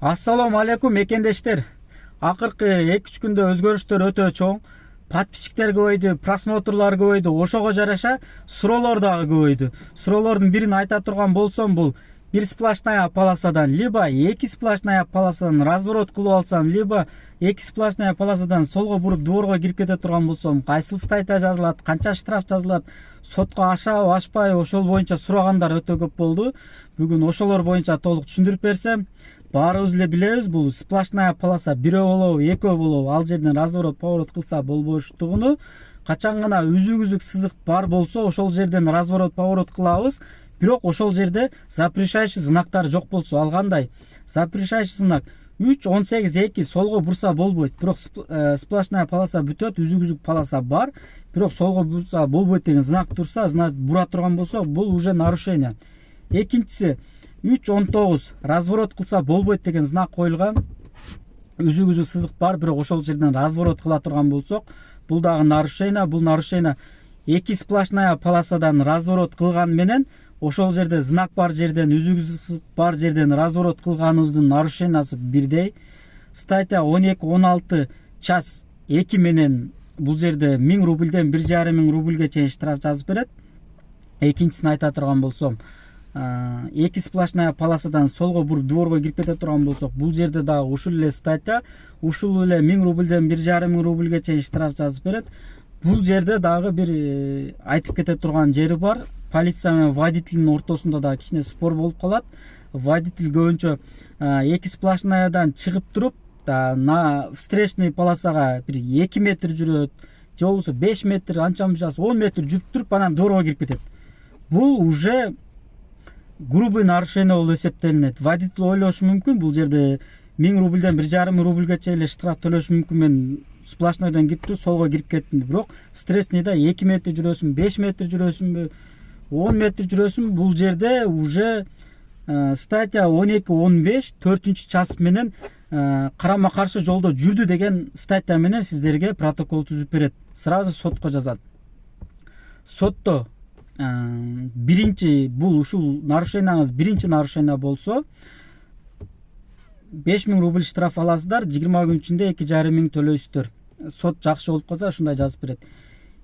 Assalamu алейкум мекендештер. Акыркы 2-3 күндө өзгөрүштөр өтө чоң. Подписчиктер көбөйдү, просмотрлар көбөйдү, ошого жараша суроолор дагы көбөйдү. Суроолордун бирин айта турган болсом, бул бир сплошная полосадан, либо эки сплошная полосадан разворот кылып алсам, либо эки сплошная полосадан солго буруп дворго кирип кете турган болсом, кайсыл статья жазылат, канча штраф жазылат, сотко ашабы, ашпайбы, ошол боюнча сурагандар өтө көп болду. Бүгүн ошолор боюнча толук түшүндүрүп берсем. Баарыбыз эле билебиз, бул сплошная полоса бирөө болобу, экөө болобу, ал жерден разворот, поворот кылса болбоштугуну, качан гана үзүк сызык бар болсо, ошол жерден разворот, поворот кылабыз. Бирок ошол жерде запрещающий знактар жок болсо, ал кандай? Запрещающий знак 3.18.2 солго бурса болбойт. Бирок сплошная полоса бүтөт, үзүк полоса бар. Бирок солго бурса болбойт деген знак турса, значит бура турган болсо, бул уже нарушение. Экинчиси 3.19 разворот кылса болбойт деген знак коюлган. Үзүк сызык бар, бирок ошол жерден разворот кыла турган болсок, бул дагы нарушение. Бул нарушение эки сплошная полосадан разворот кылган менен ошол жерде знак бар жерден, үзүк бар жерден разворот кылганыбыздын нарушениясы бирдей. Статья 12-16 час 2 менен бул жерде 1000 рубльден 1,5 миң рубльге чейин штраф жазып берет. Экинчисин айта турган болсом, эки сплошная полосадан солго буруп дворго кирип кете турган болсок, бул жерде дагы ушул эле статья, ушул эле 1000 рубльден 1,5 миң рубльге чейин штраф жазып берет. Бул жерде дагы бир айтып кете турган жери бар. Полиция менен водительдин ортосунда да кичине спор болуп калат. Водитель көбүнчө эки сплошнаядан чыгып туруп, на встречный полосага бир 2 метр жүрөт, же болбосо 5 метр, анча мынчасы 10 метр жүрүп туруп, анан дворго кирип кетет. Бул уже грубый нарушение болуп эсептелинет. Водитель ойлошу мүмкүн, бул жерде 1000 рубльден 1,5 миң рубльге чейин штраф төлөшү мүмкүн, мен сплошнойдон кирип туруп солго кирип кеттим. Бирок встречныйда 2 метр жүрөсүң, 5 метр жүрөсүңбү, 10 метр жүрөсүң, бул жерде уже статья 12-15 4-чү час менен карама каршы жолдо жүрдү деген статья менен сиздерге протокол түзүп берет. Сразу сотко жазат. Сотто биринчи бул ушул нарушениеңиз биринчи нарушение болсо 5000 рубль штраф аласыздар, 20 күн ичинде 2,5 миң төлөйсүздөр. Сот жакшы болуп калса ушундай жазып берет.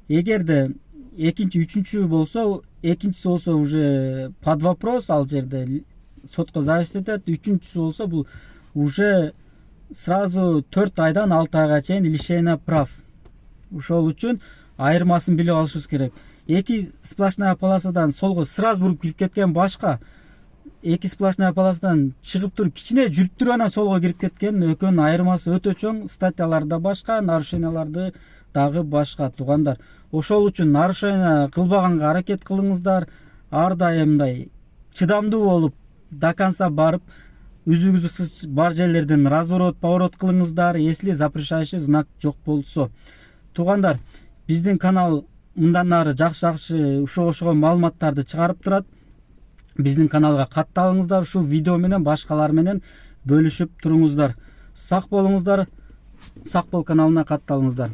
Эгерде экинчи, үчүнчү болсо, экинчиси болсо уже под вопрос, ал жерде сотко зависит этет. Үчүнчүсү болсо бул уже сразу 4 айдан 6 айга чейин лишение прав. Ошол үчүн айырмасын билип алышыбыз керек. Эки сплошная полосадан солго сразу буруп кирип кеткен башка, эки сплошная полосадан чыгып туруп кичине жүрүп туруп анан солго кирип кеткен, экөөнүн айырмасы өтө чоң. Статьялар да башка, нарушенияларды дагы башка, туугандар. Ошол үчүн нарушение кылбаганга аракет кылыңыздар. Ар дайым мындай чыдамдуу болуп, до конца барып, үзүк бар жерлерден разворот, поворот кылыңыздар, если запрещающий знак жок болсо. Туугандар, биздин канал мындан ары жакшы ошого маалыматтарды чыгарып турат. Биздин каналга катталыңыздар, ушу видео менен башкалар менен бөлүшүп туруңуздар. Сак болуңуздар. Сак бол каналына катталыңыздар.